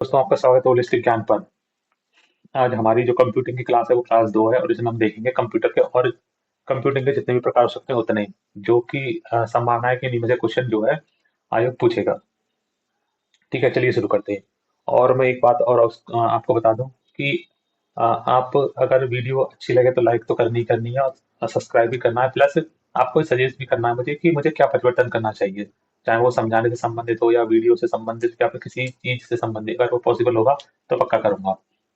दोस्तों आपका स्वागत है होलिस्टिक ज्ञान पर। आज हमारी जो कंप्यूटिंग की क्लास है वो क्लास 2 है और इसमें हम देखेंगे कंप्यूटर के और कंप्यूटिंग के जितने भी प्रकार हो सकते हैं उतने ही, जो कि संभावना है कि इन्हीं में से क्वेश्चन जो है आयोग पूछेगा। ठीक है, चलिए शुरू करते हैं। और मैं एक बात और आपको बता दूं कि आप अगर वीडियो अच्छी लगे तो लाइक तो करनी ही करनी है और सब्सक्राइब भी करना है, प्लस आपको सजेस्ट भी करना है मुझे कि मुझे क्या परिवर्तन करना चाहिए, चाहे वो समझाने से संबंधित हो या वीडियो से संबंधित या फिर किसी चीज से संबंधित। अगर वो पॉसिबल होगा तो पक्का करूंगा।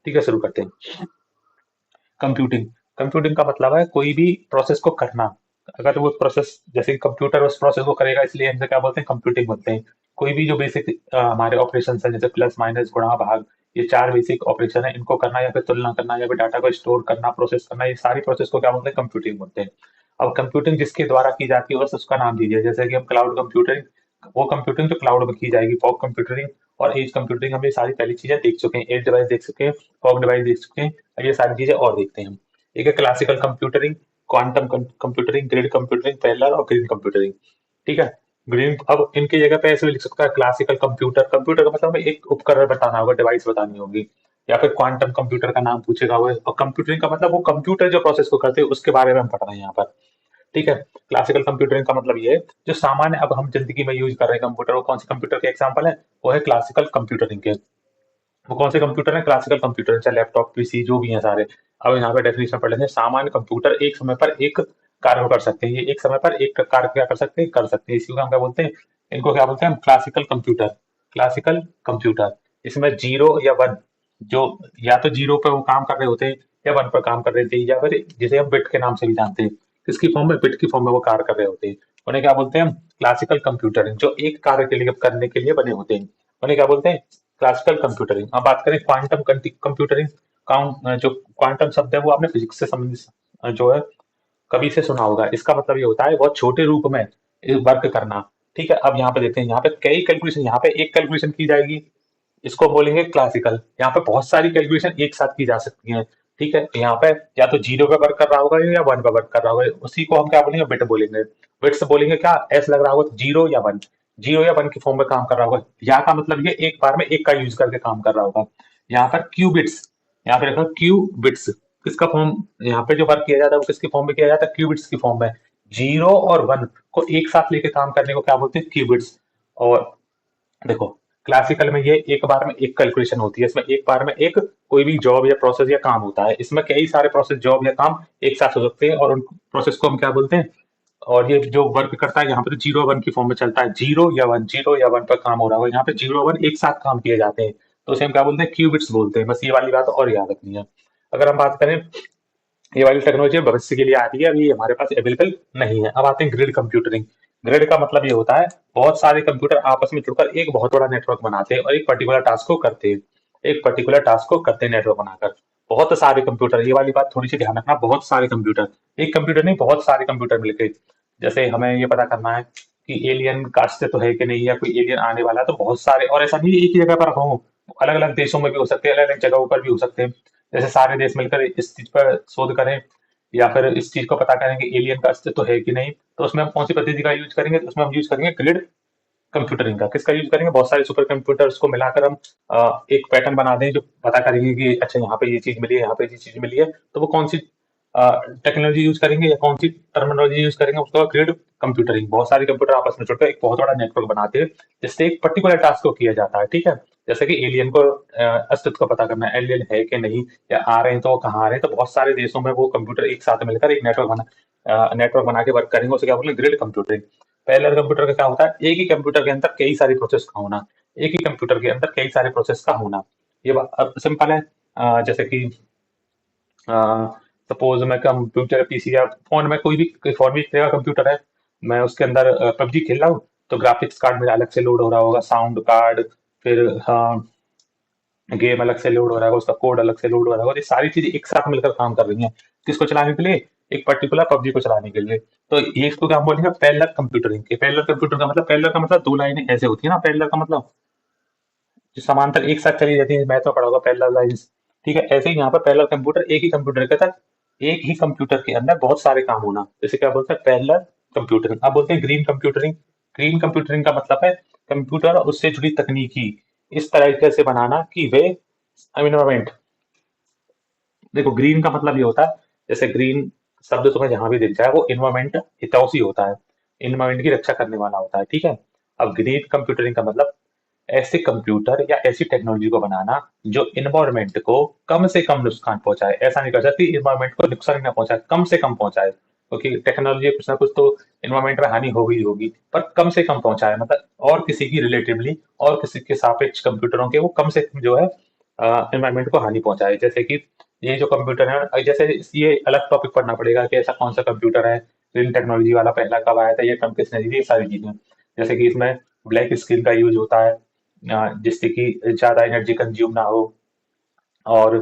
ठीक है, शुरू करते हैं। कंप्यूटिंग कंप्यूटिंग का मतलब है कोई भी प्रोसेस को करना। अगर वो प्रोसेस जैसे कि कंप्यूटर उस प्रोसेस को करेगा, इसलिए हमसे क्या बोलते हैं, कंप्यूटिंग बोलते हैं। कोई भी जो बेसिक हमारे ऑपरेशन है, जैसे प्लस माइनस गुणा भाग, ये चार बेसिक ऑपरेशन है, इनको करना या फिर तुलना करना या फिर डाटा को स्टोर करना, प्रोसेस करना, ये सारी प्रोसेस को क्या बोलते हैं, कंप्यूटिंग बोलते हैं। अब कंप्यूटिंग जिसके द्वारा की जाती है बस उसका नाम दीजिए, जैसे कि हम क्लाउड कंप्यूटिंग, वो कंप्यूटिंग जो क्लाउड में की जाएगी, फॉग कंप्यूटिंग और एज कंप्यूटिंग। हम ये सारी पहली चीजें देख चुके हैं, एज डिवाइस देख चुके हैं, फॉग डिवाइस देख चुके हैं, और ये सारी चीजें और देखते हैं हम। एक है क्लासिकल कंप्यूटरिंग, क्वांटम कंप्यूटरिंग, ग्रिड कंप्यूटरिंग, पैरेलल और ग्रीन कंप्यूटरिंग। ठीक है। ग्रीन अब इनकी जगह पे ऐसे भी लिख सकता है, क्लासिकल कंप्यूटर, कंप्यूटर का मतलब हमें एक उपकरण बताना होगा, डिवाइस बतानी होगी। या फिर क्वांटम कंप्यूटर का नाम पूछेगा वो, और कंप्यूटरिंग का मतलब वो कंप्यूटर जो प्रोसेस को करते हैं उसके बारे में हम पढ़ रहे हैं यहाँ पर। ठीक है। क्लासिकल कंप्यूटरिंग का मतलब ये है जो सामान्य अब हम जिंदगी में यूज कर रहे हैं कंप्यूटर, वो कौन से कंप्यूटर के एग्जाम्पल है, वो है क्लासिकल कंप्यूटरिंग के। वो कौन से कंप्यूटर है, क्लासिकल कंप्यूटर, चाहे लैपटॉप पीसी जो भी हैं सारे। अब यहाँ पे डेफिनेशन पढ़ लेते हैं। सामान्य कंप्यूटर एक समय पर एक कार्य को कर सकते हैं, ये एक समय पर एक कार्य क्या कर सकते हैं, इसी को हम क्या बोलते हैं, इनको क्या बोलते हैं हम, क्लासिकल कंप्यूटर। क्लासिकल कंप्यूटर, इसमें जीरो या वन, जो या तो जीरो पे वो काम कर रहे होते हैं या वन पर काम कर रहे थे, या फिर जिसे हम बिट के नाम से भी जानते हैं, किसकी फॉर्म में, बिट की फॉर्म में वो कार्य कर रहे होते हैं, उन्हें क्या बोलते हैं हम, क्लासिकल कंप्यूटर, जो एक कार्य के लिए करने के लिए बने होते हैं, उन्हें क्या बोलते हैं, क्लासिकल कंप्यूटरिंग। अब बात करें क्वांटम कंप्यूटरिंग, जो क्वांटम शब्द है वो आपने फिजिक्स से संबंधित जो है कभी से सुना होगा। इसका मतलब ये होता है बहुत छोटे रूप में वर्क करना। ठीक है। अब यहाँ पे देखते हैं, यहाँ पे कई कैलकुलेशन, यहाँ पे एक कैलकुलेशन की जाएगी, इसको बोलेंगे क्लासिकल। यहाँ पे बहुत सारी कैलकुलेशन एक साथ की जा सकती हैं। ठीक है। यहाँ पे या तो जीरो पे वर्क कर रहा होगा या वन पे वर्क कर रहा होगा, उसी को हम क्या बोलेंगे, बिट बोलेंगे। बिट्स बोलेंगे, क्या एस लग रहा होगा तो जीरो या वन, जीरो या वन की फॉर्म में काम कर रहा होगा। यहाँ का मतलब ये एक बार में एक का यूज करके काम कर रहा होगा। यहाँ पर क्यूबिट्स, यहाँ पे देखो क्यूबिट्स, किसका फॉर्म, यहाँ पे जो वर्क किया जाता है वो किसकी फॉर्म में किया जाता है, क्यूबिट्स की फॉर्म में। जीरो और वन को एक साथ लेके काम करने को क्या बोलते हैं, क्यूबिट्स। और देखो, क्लासिकल में ये एक बार में एक कैलकुलेशन होती है, इसमें एक बार में एक कोई भी जॉब या प्रोसेस या काम होता है, इसमें कई सारे प्रोसेस, जॉब या काम एक साथ हो सकते हैं और उन प्रोसेस को हम क्या बोलते हैं। और ये जो वर्क करता है यहाँ पे तो जीरो वन की फॉर्म में चलता है, जीरो या वन, जीरो या वन पर काम हो रहा होगा, यहाँ पे जीरो वन एक साथ काम किए जाते हैं, तो उसे हम क्या बोलते हैं, क्यूबिट्स बोलते हैं। बस ये वाली बात और याद रखनी है। अगर हम बात करें, ये वाली टेक्नोलॉजी भविष्य के लिए आ रही है, अभी हमारे पास अवेलेबल नहीं है। अब आते हैं ग्रिड कंप्यूटरिंग। ग्रिड का मतलब ये होता है बहुत सारे कंप्यूटर आपस में जुड़कर एक बहुत बड़ा नेटवर्क बनाते हैं और एक पर्टिकुलर टास्क को करते हैं, एक पर्टिकुलर टास्क को करते हैं नेटवर्क बनाकर। बहुत सारे कंप्यूटर, ये वाली बात थोड़ी सी ध्यान रखना, बहुत सारे कंप्यूटर, एक कंप्यूटर नहीं, बहुत सारे कंप्यूटर मिलकर। जैसे हमें ये पता करना है कि एलियन का अस्तित्व है कि नहीं, या कोई एलियन आने वाला है, तो बहुत सारे, और ऐसा नहीं एक ही जगह पर हो, अलग अलग देशों में भी हो सकते हैं, अलग अलग जगहों पर भी हो सकते हैं। जैसे सारे देश मिलकर इस चीज पर शोध करें या फिर इस चीज को पता करें कि एलियन का अस्तित्व है कि नहीं, तो उसमें हम कौन सी पद्धति का यूज करेंगे, तो उसमें हम यूज करेंगे ग्रिड कंप्यूटरिंग का। किसका यूज करेंगे, बहुत सारे सुपर कंप्यूटर्स को मिलाकर हम एक पैटर्न बना दें जो पता करेंगे कि अच्छा यहाँ पे ये चीज मिली है, यहाँ पे ये चीज मिली है, तो वो कौन सी टेक्नोलॉजी यूज करेंगे या कौन सी टर्मिनोलॉजी यूज करेंगे, उसका ग्रिड कंप्यूटरिंग। बहुत सारे कंप्यूटर आपस में जुड़कर एक बहुत बड़ा नेटवर्क बनाते हैं जिससे एक पर्टिकुलर टास्क को किया जाता है। ठीक है। जैसे कि एलियन को अस्तित्व को पता करना है, एलियन है कि नहीं, या आ रहे हैं तो वो कहाँ आ रहे हैं, तो बहुत सारे देशों में वो कंप्यूटर एक साथ मिलकर एक नेटवर्क बना के वर्क करेंगे, उसे क्या बोलेंगे, ग्रिड कंप्यूटरिंग। पैरेलल कंप्यूटर का क्या होता है, एक ही कंप्यूटर के अंदर कई सारी प्रोसेस का होना, एक ही कंप्यूटर के अंदर कई सारे प्रोसेस का होना। ये बात सिंपल है। जैसे कि सपोज मैं कंप्यूटर पीसी या फोन में, कोई फोन भी एक तरह का कंप्यूटर है, मैं उसके अंदर पबजी खेल रहा हूँ, तो ग्राफिक्स कार्ड मेरा अलग से लोड हो रहा होगा, साउंड कार्ड, फिर गेम अलग से लोड हो रहा है, उसका कोड अलग से लोड हो रहा है, और ये सारी चीजें एक साथ मिलकर काम कर रही हैं, किसको चलाने के लिए, एक पर्टिकुलर पबजी को चलाने के लिए। तो ये इसको क्या हम बोलेंगे, पैरेलल कंप्यूटरिंग के। पैरेलल कंप्यूटर का मतलब, पैरेलल का मतलब दो लाइनें ऐसे होती है ना, पैरेलल का मतलब जो समांतर एक साथ चली जाती है, मैथ में पढ़ा होगा पैरेलल लाइंस। ठीक है, ऐसे ही यहाँ पर पैरेलल कंप्यूटर, एक ही कंप्यूटर के तक, एक ही कंप्यूटर के अंदर बहुत सारे काम होना, जैसे क्या बोलते हैं, पैरेलल कंप्यूटरिंग। अब बोलते हैं ग्रीन कंप्यूटरिंग। ग्रीन कंप्यूटरिंग का मतलब है कंप्यूटर और उससे जुड़ी तकनीकी इस तरीके से बनाना कि वे एनवायरमेंट, देखो ग्रीन का मतलब ये होता है, जैसे ग्रीन शब्द तुम्हें जहां भी दिख जाए वो इन्वायरमेंट हितौषी होता है, इन्वायरमेंट की रक्षा करने वाला होता है, ठीक है। अब ग्रीन कंप्यूटरिंग का मतलब ऐसे कंप्यूटर या ऐसी टेक्नोलॉजी को बनाना जो इन्वायरमेंट को कम से कम नुकसान पहुंचाए। ऐसा नहीं कर सकती इन्वायरमेंट को नुकसान ही ना पहुंचाए, कम से कम पहुंचाए, क्योंकि टेक्नोलॉजी कुछ ना कुछ तो इन्वायरमेंट में हानि होगी ही होगी, पर कम से कम पहुंचाए, मतलब और किसी की रिलेटिवली और किसी के सापेक्ष कंप्यूटरों के वो कम से कम जो है इन्वायरमेंट को हानि पहुंचाए। जैसे कि ये जो कंप्यूटर है, जैसे ये अलग टॉपिक पढ़ना पड़ेगा कि ऐसा कौन सा कंप्यूटर है, ग्रीन टेक्नोलॉजी वाला पहला कब आया था, ये कम किसने दी थी, ये सारी चीजें। जैसे कि इसमें ब्लैक स्क्रीन का यूज होता है, जिससे कि ज्यादा एनर्जी कंज्यूम ना हो, और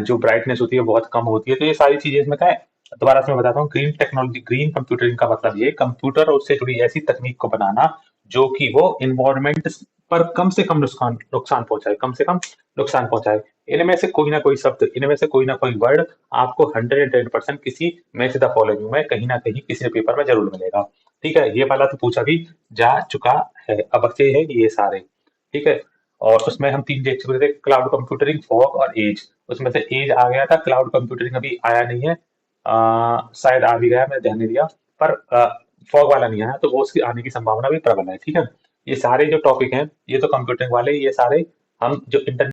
जो ब्राइटनेस होती है बहुत कम होती है, तो ये सारी चीजें इसमें क्या है। दोबारा से मैं बताता हूँ, ग्रीन टेक्नोलॉजी, ग्रीन कंप्यूटरिंग का मतलब ये कंप्यूटर और उससे जुड़ी ऐसी तकनीक को बनाना जो कि वो इन्वायरमेंट पर कम से कम नुकसान नुकसान पहुंचाए, कम से कम नुकसान पहुंचाए। इनमें से कोई ना कोई शब्द, इनमें से कोई ना कोई वर्ड आपको 110% किसी मैच द फॉलोइंग में कहीं ना कहीं किसी पेपर में जरूर मिलेगा। ठीक है, ये वाला तो पूछा भी जा चुका है, अब बच्चे है ये सारे। ठीक है, और उसमें हम 3 देख चुके थे, क्लाउड कंप्यूटिंग, फॉग और एज। उसमें से एज आ गया था, क्लाउड कंप्यूटिंग अभी आया नहीं है। शायद आ भी गया, मैंने ध्यान नहीं दिया, पर फॉग वाला नहीं आया, तो वो उसकी आने की संभावना भी प्रबल है। ठीक है, ये सारे जो टॉपिक हैं, ये तो कंप्यूटिंग वाले, ये सारे हम जो इंटरनेट